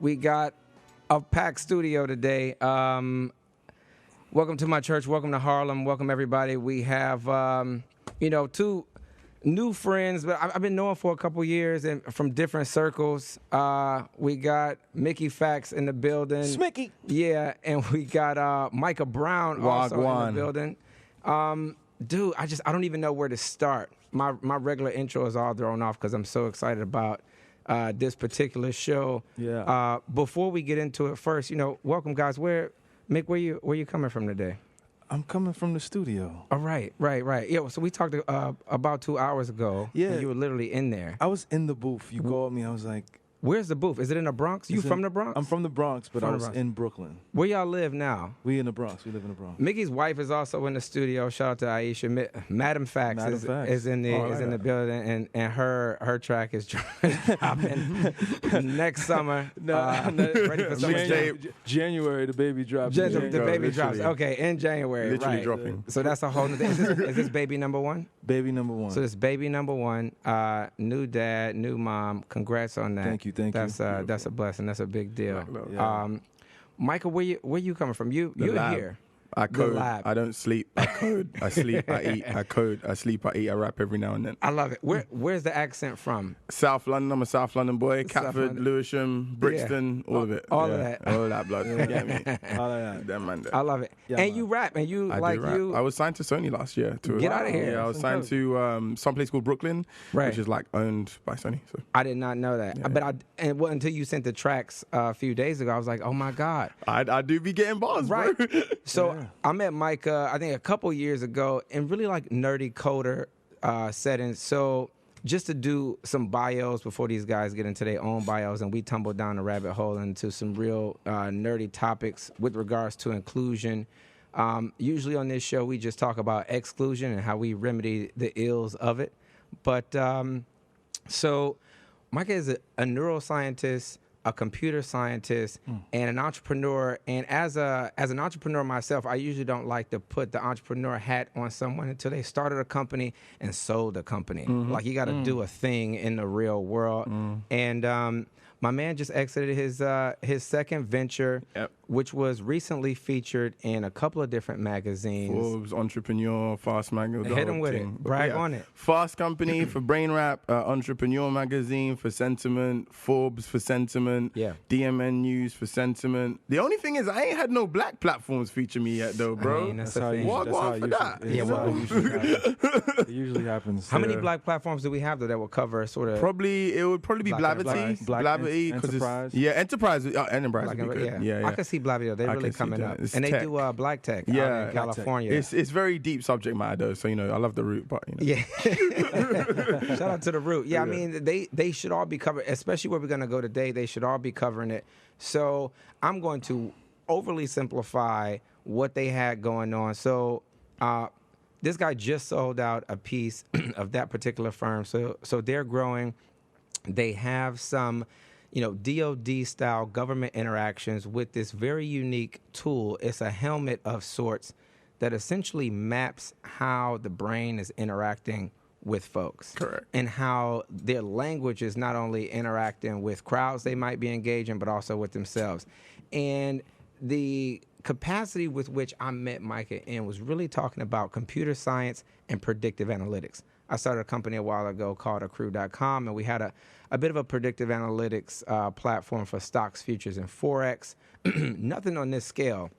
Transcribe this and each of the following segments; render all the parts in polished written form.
We got a packed studio today. Welcome to my church. Welcome to Harlem. Welcome, everybody. We have, two new friends, but I've been knowing for a couple years and from different circles. We got Mickey Factz in the building. Smicky. Yeah, and we got Micah Brown also in the building. Dude, I don't even know where to start. My regular intro is all thrown off because I'm so excited about this particular show. Yeah. Before we get into it, first, welcome, guys. Mick, where you coming from today? I'm coming from the studio. Oh, right. Yeah, so we talked about 2 hours ago. Yeah. And you were literally in there. I was in the booth. You called me. I was like... Where's the booth? Is it in the Bronx? You from the Bronx? I'm from the Bronx, but I was in Brooklyn. Where y'all live now? We in the Bronx. We live in the Bronx. Mickey's wife is also in the studio. Shout out to Aisha. Madam Factz is in the building, and her track is dropping next summer. Ready for summer. January, the baby drops. The baby drops. Okay, in January. Literally right. dropping. So that's a whole new thing. Is this baby number one? Baby number one. So this baby number one, new dad, new mom. Congrats on that. Thank you. That's a blessing. That's a big deal. Yeah. Michael, where you coming from? You're here. I code. lab. I don't sleep. I code. I sleep. I eat. I code. I sleep. I eat. I rap every now and then. I love it. Where's the accent from? South London. I'm a South London boy. South Catford, London. Lewisham, Brixton, all of it. All of that. All of that blood. You get me? All of that. Them man. I love it. Yeah, and man. you rap, and you I like do rap. you. I was signed to Sony last year. Get out of here. Yeah, I was signed to some place called Brooklyn, Right. which is like owned by Sony. So I did not know that. Yeah. But until you sent the tracks a few days ago, I was like, oh my God. I do be getting bars, Right. bro. So I met Micah, I think a couple years ago, in really like nerdy coder settings. So just to do some bios before these guys get into their own bios, and we tumble down the rabbit hole into some real nerdy topics with regards to inclusion. Usually on this show, we just talk about exclusion and how we remedy the ills of it. But so Micah is a neuroscientist, a computer scientist, and an entrepreneur. And as an entrepreneur myself, I usually don't like to put the entrepreneur hat on someone until they started a company and sold a company. Like, you got to do a thing in the real world. And my man just exited his second venture, which was recently featured in a couple of different magazines. Forbes, Entrepreneur, Fast Magazine. Hit him with it. Brag on it. Fast Company for Brain Rap, Entrepreneur Magazine for Sentiment, Forbes for Sentiment, DMN News for Sentiment. The only thing is, I ain't had no black platforms feature me yet, though, bro. I mean, that's how the thing. What for that? It usually happens. How many black platforms do we have that will cover sort of? It would probably be Blavity. Blavity, because Enterprise. Enterprise would be good. I can see Blavity. They're really coming up, and they do black tech out in California. It's very deep subject matter, though. So I love the root, but Yeah. Shout out to the root. Yeah, I mean, they should all be covered, especially where we're going to go today. They should all be covering it. So I'm going to overly simplify what they had going on. So this guy just sold out a piece of that particular firm. So they're growing. They have some, DOD-style government interactions with this very unique tool. It's a helmet of sorts that essentially maps how the brain is interacting with folks. Correct. And how their language is not only interacting with crowds they might be engaging, but also with themselves. And the capacity with which I met Micah in was really talking about computer science and predictive analytics. I started a company a while ago called accrue.com, and we had a bit of a predictive analytics platform for stocks, futures, and Forex. Nothing on this scale,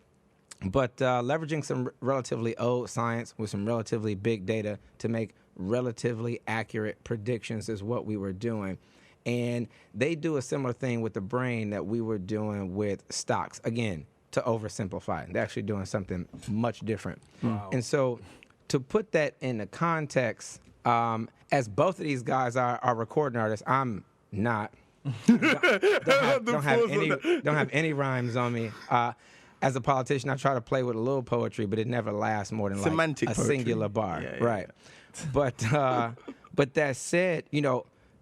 but leveraging some relatively old science with some relatively big data to make relatively accurate predictions is what we were doing. And they do a similar thing with the brain that we were doing with stocks. Again, to oversimplify, they're actually doing something much different. Wow. And so to put that into context, as both of these guys are recording artists, I'm not. Don't have any rhymes on me. As a politician, I try to play with a little poetry, but it never lasts more than Semantic a poetry. singular bar. Yeah, right. But that said,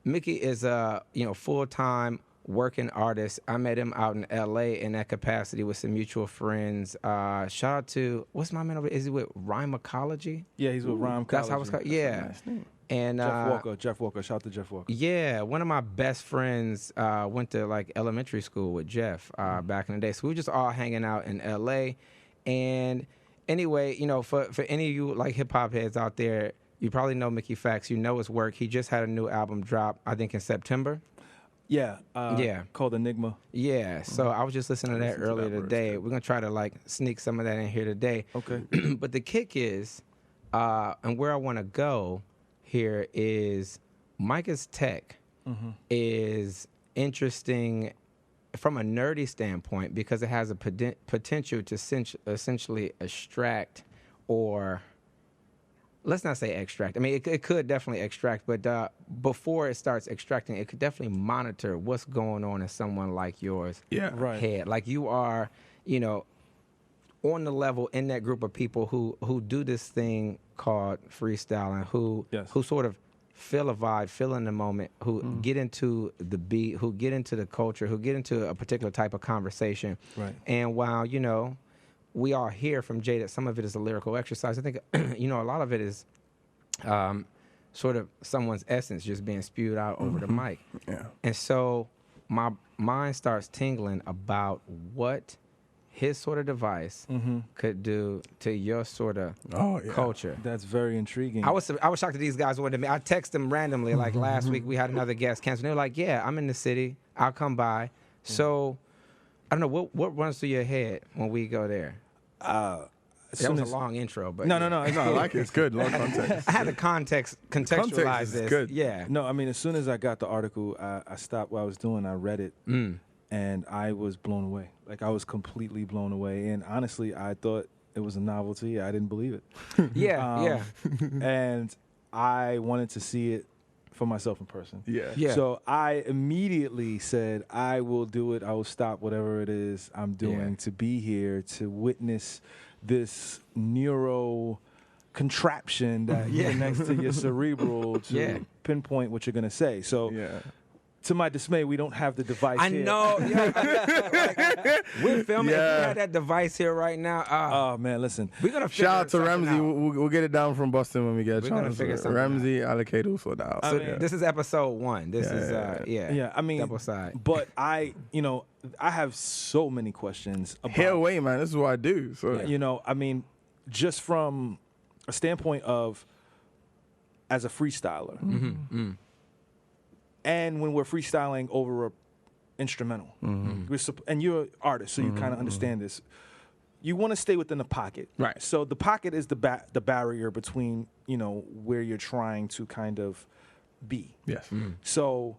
Mickey is a full-time working artist. I met him out in L.A. in that capacity with some mutual friends. Shout out to, what's my man over? Is he with Rhymecology? Yeah, he's with Rhymecology. That's how it's called. Yeah. Nice name. And Jeff Walker. Shout out to Jeff Walker. Yeah, one of my best friends went to like elementary school with Jeff back in the day. So we were just all hanging out in L.A. And anyway, you know, for any of you like hip hop heads out there, you probably know Mickey Factz. You know his work. He just had a new album drop, I think, in September. Yeah. Yeah. Called Enigma. Yeah. So I was just listening to that earlier today. We're gonna try to like sneak some of that in here today. Okay. But the kick is, and where I want to go here is Micah's tech is interesting from a nerdy standpoint because it has a potential to essentially extract, or let's not say extract. I mean, it could definitely extract, but before it starts extracting, it could definitely monitor what's going on in someone like yours head. Like you are, you know, on the level in that group of people who do this thing called freestyling, who sort of feel a vibe, feel in the moment, who get into the beat, who get into the culture, who get into a particular type of conversation. Right. And while, you know, we all hear from Jay that some of it is a lyrical exercise, I think, you know, a lot of it is sort of someone's essence just being spewed out over the mic. Yeah. And so my mind starts tingling about what his sort of device could do to your sort of culture. That's very intriguing. I was shocked that these guys wanted me. I texted them randomly, like last week we had another guest cancel. They were like, yeah, I'm in the city. I'll come by. So I don't know, what runs through your head when we go there? That was a long intro, but No, I like it. It's good. Long context. I had to contextualize this. Good. Yeah. No, I mean, as soon as I got the article, I stopped what I was doing. I read it, and I was blown away. Like, I was completely blown away. And honestly, I thought it was a novelty. I didn't believe it. Yeah. And I wanted to see it for myself in person. Yeah. So I immediately said, I will do it. I will stop whatever it is I'm doing to be here to witness this neuro contraption that connects to your cerebral to pinpoint what you're going to say. So to my dismay, we don't have the device I here. know. We're filming. If we had that device here right now. Oh, man, listen. We're going to Shout out to Ramsey. We'll get it down from Boston when we get a chance. Ramsey, Allocated will sort that out. So this is episode 1. This is, I mean, double side. But I have so many questions about. Here away, man. This is what I do. So I mean, just from a standpoint of as a freestyler, and when we're freestyling over a instrumental, and you're an artist, so you kind of understand this. You want to stay within the pocket, right? So the pocket is the barrier between where you're trying to kind of be. Yes. So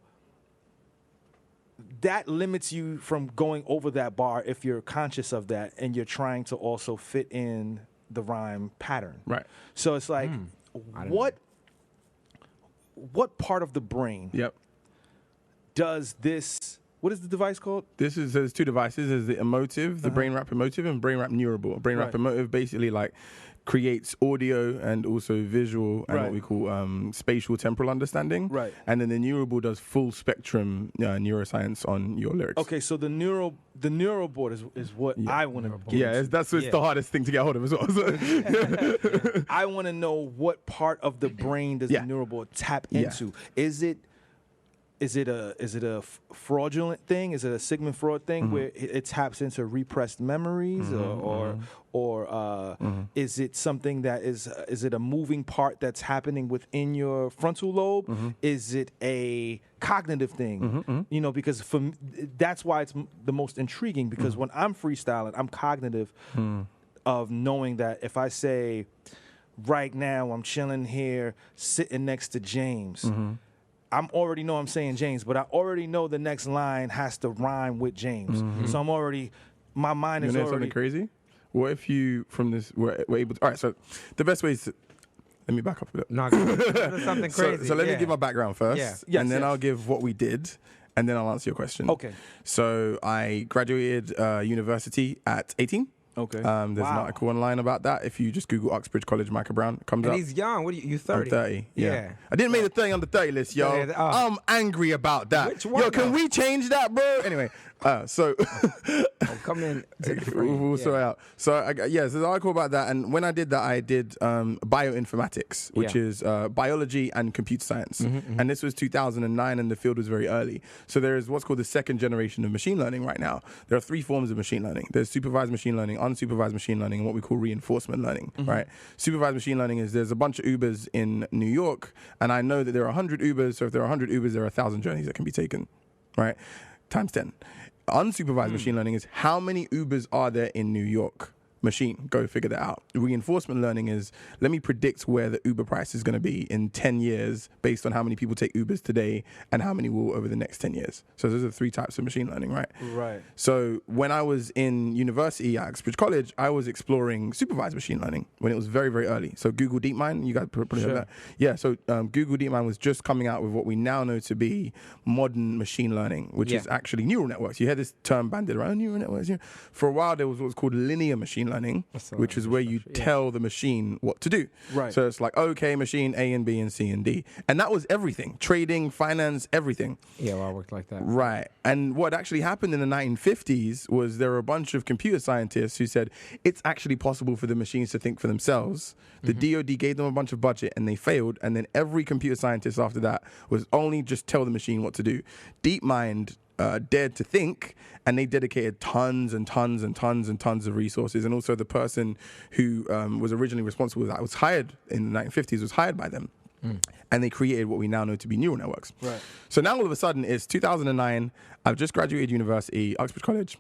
that limits you from going over that bar if you're conscious of that and you're trying to also fit in the rhyme pattern. Right. So it's like, what part of the brain does this, what is the device called? There's 2 devices. There's the emotive, the brain wrap emotive, and brain wrap neurable. Brain wrap emotive basically like creates audio and also visual and what we call spatial temporal understanding. Right. And then the neurable does full spectrum neuroscience on your lyrics. Okay, so the neural board is what I want to get into. That's the hardest thing to get hold of as well. So. I want to know what part of the brain does the neural board tap into. Is it a fraudulent thing? Is it a Sigmund Freud thing where it taps into repressed memories, or is it something that is it a moving part that's happening within your frontal lobe? Is it a cognitive thing? Because that's why it's the most intriguing. Because when I'm freestyling, I'm cognitive of knowing that if I say, right now I'm chilling here, sitting next to James. I'm already know I'm saying James, but I already know the next line has to rhyme with James. So I'm already, my mind is already. Something crazy? What if you, from this, were able to, all right, so the best way is to, let me back up a bit. No, something crazy. So let me give my background first, and then I'll give what we did, and then I'll answer your question. Okay. So I graduated university at 18. Okay. There's an article online about that. If you just Google Uxbridge College, Micah Brown, it comes up. And he's young. What are you 30? I'm 30. Yeah. I didn't make the 30 on the 30 list, yo. I'm angry about that. Which one? Yo, can we change that, bro? Anyway, So come in. We'll sort it out. So there's an article about that, and when I did that, I did bioinformatics, which is biology and computer science, and this was 2009, and the field was very early. So there is what's called the second generation of machine learning right now. There are three forms of machine learning. There's supervised machine learning, unsupervised machine learning, and what we call reinforcement learning. Right? Supervised machine learning is there's a bunch of Ubers in New York, and I know that there are 100 Ubers. So if there are 100 Ubers, there are 1,000 journeys that can be taken, right? Times 10. Unsupervised machine learning is how many Ubers are there in New York? Machine, go figure that out. Reinforcement learning is, let me predict where the Uber price is going to be in 10 years based on how many people take Ubers today and how many will over the next 10 years. So those are three types of machine learning, right? Right. So when I was in university at Oxford College, I was exploring supervised machine learning when it was very, very early. So Google DeepMind, you guys probably heard that. Yeah, so Google DeepMind was just coming out with what we now know to be modern machine learning, which is actually neural networks. You hear this term banded around, neural networks. For a while, there was what's called linear machine learning, which is where you tell the machine what to do. Right. So it's like, okay, machine A and B and C and D. And that was everything. Trading, finance, everything. Yeah, well, I worked like that. Right. And what actually happened in the 1950s was there were a bunch of computer scientists who said it's actually possible for the machines to think for themselves. The DoD gave them a bunch of budget and they failed. And then every computer scientist after that was only just tell the machine what to do. DeepMind dared to think, and they dedicated tons and tons and tons and tons of resources. And also the person who was originally responsible, that was hired in the 1950s, was hired by them. And they created what we now know to be neural networks. Right. So now all of a sudden it's 2009, I've just graduated university, Oxford College,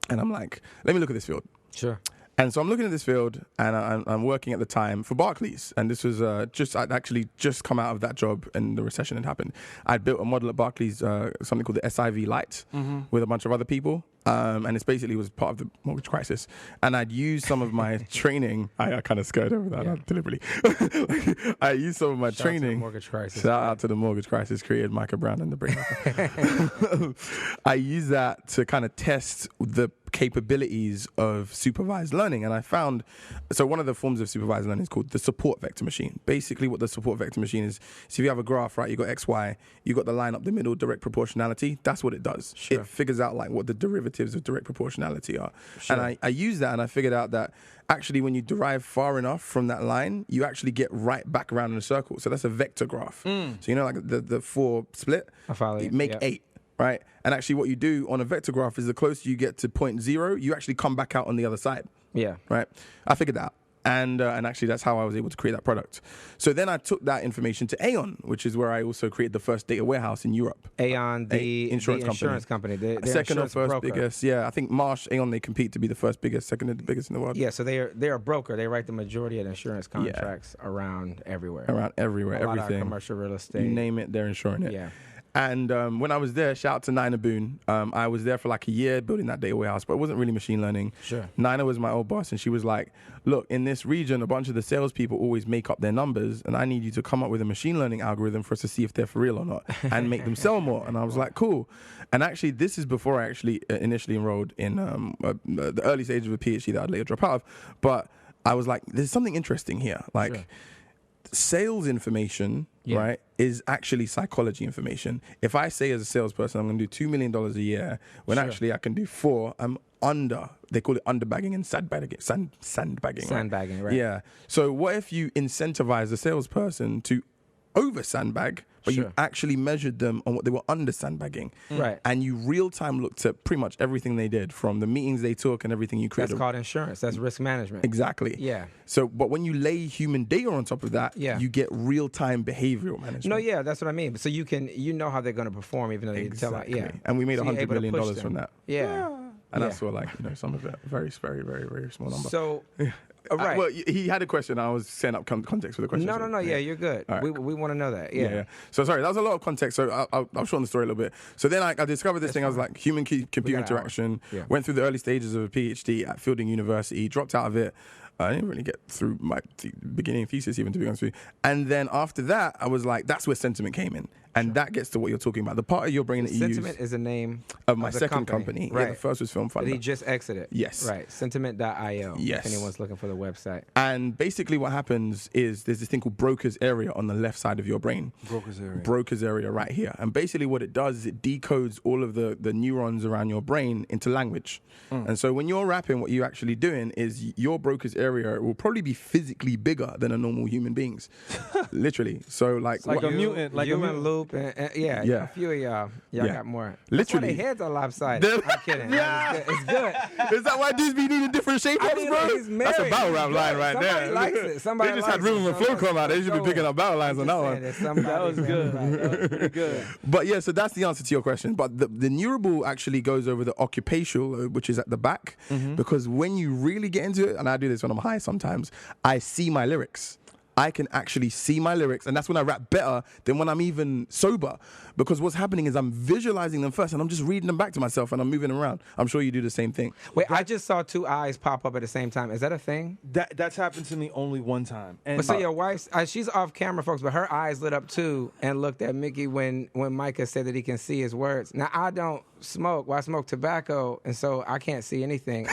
and I'm like, let me look at this field. Sure. And so I'm looking at this field, and I'm working at the time for Barclays. And this was I'd actually just come out of that job, and the recession had happened. I'd built a model at Barclays, something called the SIV Lite, with a bunch of other people. And it basically was part of the mortgage crisis. And I'd used some of my training. I kind of skirted over that deliberately. I used some of my training. Mortgage crisis. Shout out to the mortgage crisis, created Micah Brown and the brain. I used that to kind of test the capabilities of supervised learning. And I found, so one of the forms of supervised learning is called the support vector machine. Basically what the support vector machine is, so if you have a graph, right, you got X, Y, you got the line up the middle, direct proportionality. That's what it does. Sure. It figures out like what the derivatives of direct proportionality are. Sure. And I used that, and I figured out that actually when you derive far enough from that line, you actually get right back around in a circle. So that's a vector graph. So you know, like the 4 split, you make 8. Right? And actually what you do on a vector graph is the closer you get to point 0, you actually come back out on the other side. Yeah. Right? I figured that out. And actually that's how I was able to create that product. So then I took that information to Aon, which is where I also created the first data warehouse in Europe. Aon, the insurance company. Second or first biggest. Yeah, I think Marsh, Aon, they compete to be the first biggest, second biggest in the world. Yeah, so they're a broker. They write the majority of the insurance contracts around everywhere. Around everywhere, a lot everything. Of commercial real estate. You name it, they're insuring it. Yeah. And when I was there, shout out to Nina Boone. I was there for like a year building that data warehouse, but it wasn't really machine learning. Sure. Nina was my old boss, and she was like, look, in this region, a bunch of the salespeople always make up their numbers, and I need you to come up with a machine learning algorithm for us to see if they're for real or not and make them sell more. And I was like, cool. And actually, this is before I actually initially enrolled in the early stages of a PhD that I'd later drop out of. But I was like, there's something interesting here. Like, sure. Sales information, right, is actually psychology information. If I say as a salesperson, I'm going to do $2 million a year, when actually I can do 4, I'm under. They call it underbagging and sandbagging. Sandbagging, right? Yeah. So what if you incentivize the salesperson to over sandbag, but you actually measured them on what they were under sandbagging. Right. And you real time looked at pretty much everything they did, from the meetings they took and everything you created. That's called insurance. That's risk management. Exactly. Yeah. So, but when you lay human data on top of that, you get real time behavioral management. No, yeah, that's what I mean. So you know how they're going to perform, even though you tell them. Yeah. And we made $100 million from that. Yeah. And that's what, like, some of it, very, very, very, very small number. So, right. Well, he had a question. I was setting up context for the question. No. Yeah, you're good. Right. We want to know that. Yeah. So, sorry, that was a lot of context. So, I'll shorten the story a little bit. So, then I discovered this thing. I was like, human-computer interaction. Went through the early stages of a PhD at Fielding University, dropped out of it. I didn't really get through my beginning thesis even, to be honest with you. And then after that, I was like, that's where sentiment came in. And that gets to what you're talking about. The part of your brain that you use... Sentiment is the name of my second company. Right. Yeah, the first was Film Funder. That he just exited. Yes. Right. Sentiment.io. Yes. If anyone's looking for the website. And basically what happens is there's this thing called Broca's area on the left side of your brain. Broca's area right here. And basically what it does is it decodes all of the neurons around your brain into language. And so when you're rapping, what you're actually doing is your Broca's area will probably be physically bigger than a normal human being's. Literally. So like a mutant. Like human a mutant. Loop. A few of y'all got more. Literally. That's why their heads are lopsided. I'm kidding. Yeah. It's good. Is that why dudes be needing different shape ups, bro? He's married. That's a battle rap line right Somebody there. likes it. Somebody they just likes had Rhythm it. and Flow come out. They should be picking up battle lines on that one. That was good. That was pretty good. But yeah, so that's the answer to your question. But the neurable actually goes over the occupational lobe, which is at the back, because when you really get into it, and I do this when I'm high sometimes, I see my lyrics. I can actually see my lyrics, and that's when I rap better than when I'm even sober. Because what's happening is I'm visualizing them first, and I'm just reading them back to myself, and I'm moving around. I'm sure you do the same thing. Wait, I just saw two eyes pop up at the same time. Is that a thing? That's happened to me only one time. And But so your wife, she's off camera, folks, but her eyes lit up too and looked at Mickey when Micah said that he can see his words. Now, I don't smoke. Well, I smoke tobacco, and so I can't see anything.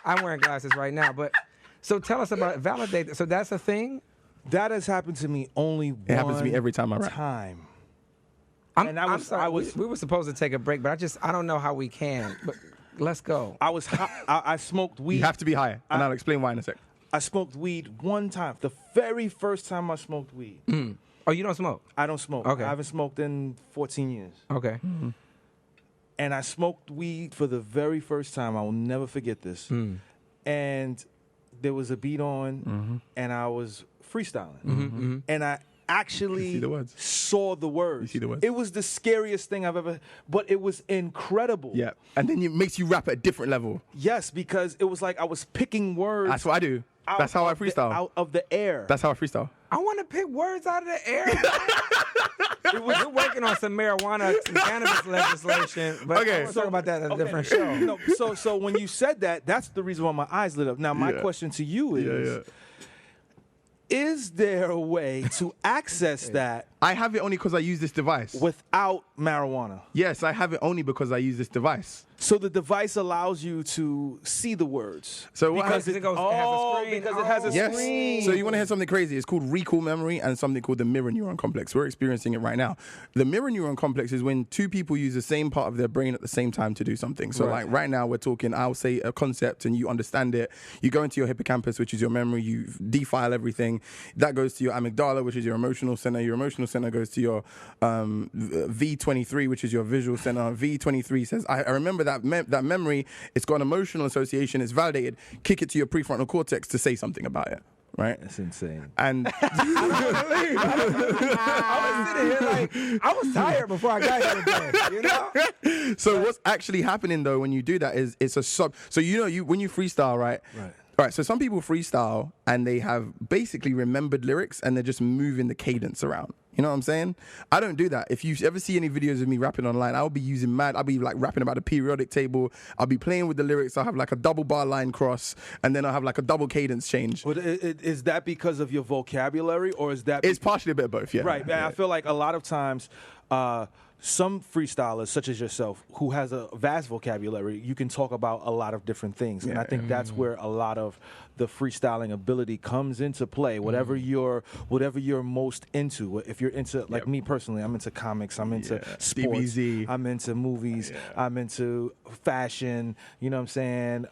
I'm wearing glasses right now. But so tell us about it. Validate that. So that's a thing? That has happened to me only one time. It happens to me every time I rap. I'm sorry. We were supposed to take a break, but I don't know how we can. But let's go. I was high. I smoked weed. You have to be high, and I'll explain why in a sec. I smoked weed one time. The very first time I smoked weed. Oh, you don't smoke? I don't smoke. Okay. I haven't smoked in 14 years. Okay. And I smoked weed for the very first time. I will never forget this. And there was a beat on, and I was freestyling. And I actually saw the words. You see the words? It was the scariest thing I've ever, but it was incredible. Yeah. And then it makes you rap at a different level. Yes, because it was like I was picking words. That's what I do. That's how I freestyle. Out of the air. That's how I freestyle. I want to pick words out of the air. We're working on some marijuana, some cannabis legislation, but okay. we'll talk about that at a different show. No, so when you said that, that's the reason why my eyes lit up. Now, my question to you is there a way to access that? I have it only because I use this device. Without marijuana? Yes, I have it only because I use this device. So the device allows you to see the words. So what because it has a screen. Because it has a yes. screen. So you want to hear something crazy? It's called recall memory and something called the mirror neuron complex. We're experiencing it right now. The mirror neuron complex is when two people use the same part of their brain at the same time to do something. So like right now we're talking, I'll say a concept and you understand it. You go into your hippocampus, which is your memory. You defile everything. That goes to your amygdala, which is your emotional center. Your emotional center goes to your V23, which is your visual center. V23 says, I remember that memory. It's got an emotional association. It's validated. Kick it to your prefrontal cortex to say something about it. Right? That's insane. And I was sitting here like, I was tired before I got here today, you know? So what's actually happening though when you do that is it's a sub. So when you freestyle, right? Right. So some people freestyle and they have basically remembered lyrics and they're just moving the cadence around. You know what I'm saying? I don't do that. If you ever see any videos of me rapping online, I'll be I'll be like rapping about the periodic table. I'll be playing with the lyrics. I'll have like a double bar line cross and then I'll have like a double cadence change. But is that because of your vocabulary or is that... It's partially a bit of both, yeah. Right. Yeah. I feel like a lot of times... some freestylers, such as yourself, who has a vast vocabulary, you can talk about a lot of different things. And I think that's where a lot of the freestyling ability comes into play. Whatever you're most into. If you're into, like me personally, I'm into comics, I'm into sports, DBZ. I'm into movies, I'm into fashion, you know what I'm saying?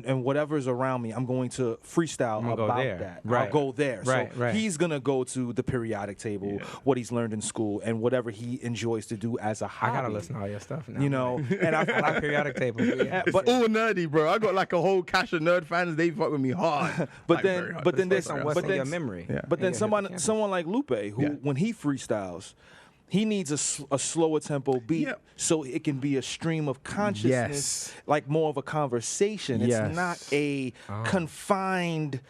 And whatever's around me, I'm going to freestyle about that. Right. I'll go there. Right, so he's going to go to the periodic table, what he's learned in school, and whatever he enjoys to do as a hobby. I gotta listen to all your stuff now. You know, and I like periodic tables. but all nerdy, bro. I got like a whole cache of nerd fans. They fuck with me hard. But But then there's your memory. Yeah. But then someone like Lupe, who when he freestyles, he needs a slower tempo beat so it can be a stream of consciousness, like more of a conversation. It's not a confined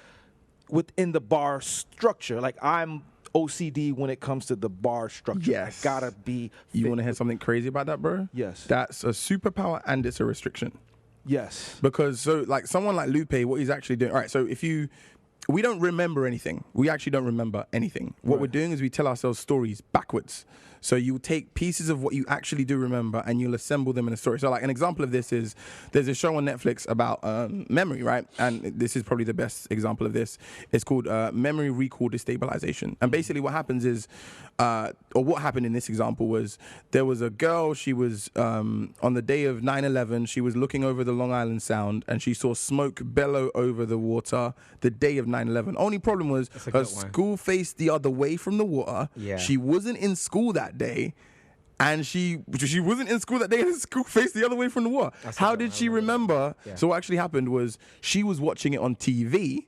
within the bar structure. Like I'm OCD when it comes to the bar structure. Yes. I gotta be. You want to hear something crazy about that, bro? Yes. That's a superpower and it's a restriction. Yes. Because so like someone like Lupe, what he's actually doing. All right, so we don't remember anything. We actually don't remember anything. What we're doing is we tell ourselves stories backwards. So you take pieces of what you actually do remember and you'll assemble them in a story. So like an example of this is there's a show on Netflix about memory, right? And this is probably the best example of this. It's called Memory Recall Destabilization. And basically what happens is, or what happened in this example was there was a girl, she was on the day of 9/11, she was looking over the Long Island Sound and she saw smoke bellow over the water the day of 9/11. Only problem was her school faced the other way from the water. Yeah. She wasn't in school that day, and she wasn't in school that day, and the school faced the other way from the water. How did she remember? Yeah. So what actually happened was she was watching it on TV.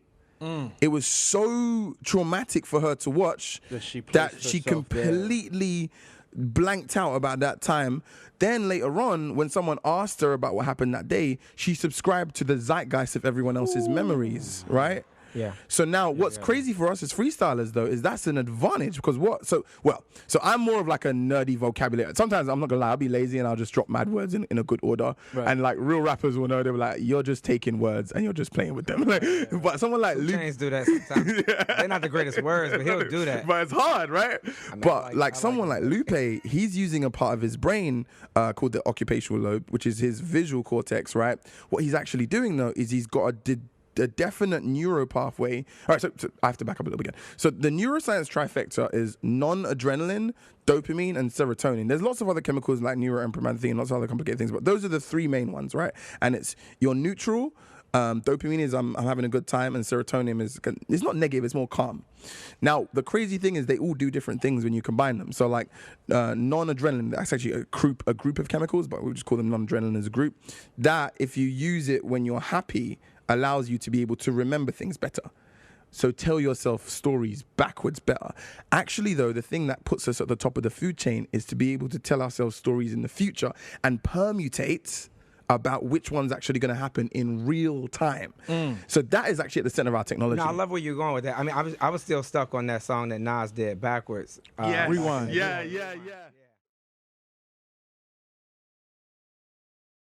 It was so traumatic for her to watch that she completely blanked out about that time. Then later on, when someone asked her about what happened that day, she subscribed to the zeitgeist of everyone else's memories, right? Yeah. So now what's crazy for us as freestylers though is that's an advantage because so I'm more of like a nerdy vocabulary. Sometimes I'm not gonna lie, I'll be lazy and I'll just drop mad words in a good order. Right. And like real rappers will know, they're like, you're just taking words and you're just playing with them. But someone like Lupe Chains do that sometimes. They're not the greatest words, but he'll do that. But it's hard, right? I mean, but like someone like Lupe, he's using a part of his brain called the occupational lobe, which is his visual cortex, right? What he's actually doing though is he's got a definite neuro pathway. All right, so I have to back up a little bit again. So the neuroscience trifecta is non-adrenaline, dopamine, and serotonin. There's lots of other chemicals like neuroempathy and lots of other complicated things, but those are the three main ones, right? And it's your neutral. Dopamine is I'm having a good time, and serotonin is it's not negative, it's more calm. Now the crazy thing is they all do different things when you combine them. So like non-adrenaline, that's actually a group of chemicals, but we just call them non-adrenaline as a group. That if you use it when you're happy, allows you to be able to remember things better. So tell yourself stories backwards better. Actually, though, the thing that puts us at the top of the food chain is to be able to tell ourselves stories in the future and permutate about which one's actually going to happen in real time. So that is actually at the center of our technology. No, I love where you're going with that. I mean, I was still stuck on that song that Nas did, Backwards. Yes. Rewind. Yeah.